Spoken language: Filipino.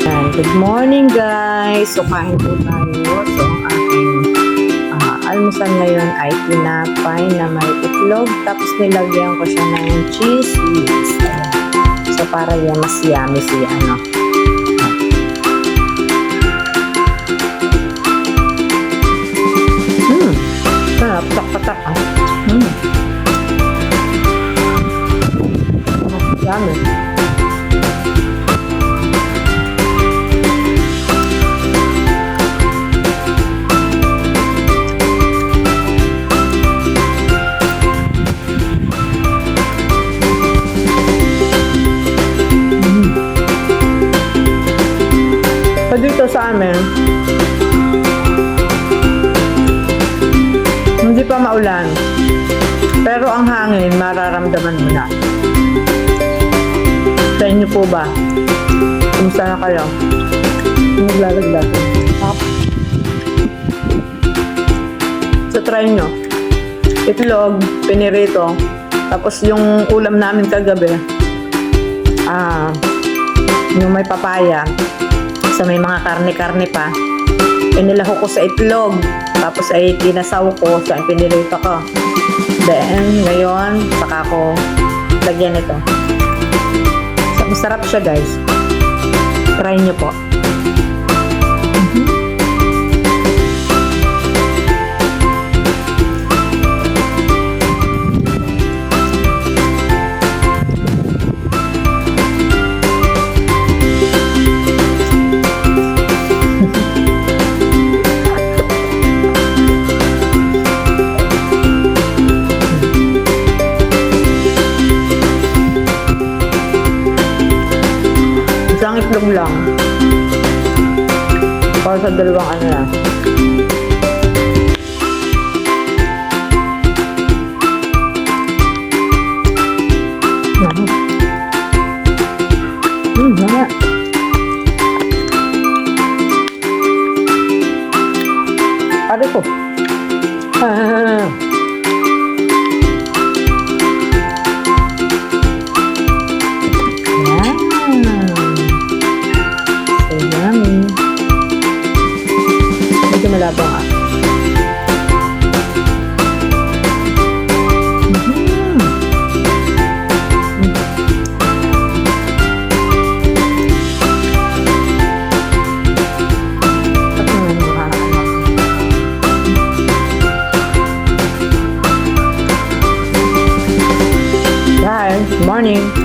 Good morning guys! So kain po tayo. So ang aking almusal ngayon ay tinapay na may itlog. Tapos nilagyan ko siya ng cheese whiz. So para yan mas yummy si ano. Sarap, patak-patak. Yummy. So dito sa amin, hindi pa maulan. Pero ang hangin, mararamdaman mo na. Sa inyo po ba? Kumusta na kayo? Naglalaglag. So try nyo. Itlog, pinirito. Tapos yung ulam namin kagabi, yung may papaya. So may mga karne-karne pa. Inilaho ko sa itlog. Tapos ay kinasaw ko. So ay pinirito ko. Then, ngayon, saka ko lagyan ito. So, masarap siya guys. Try nyo po. Isang itlog lang. Para sa dalawang ano lang. Wala. Pare ko. Medyo malabang Guys, morning.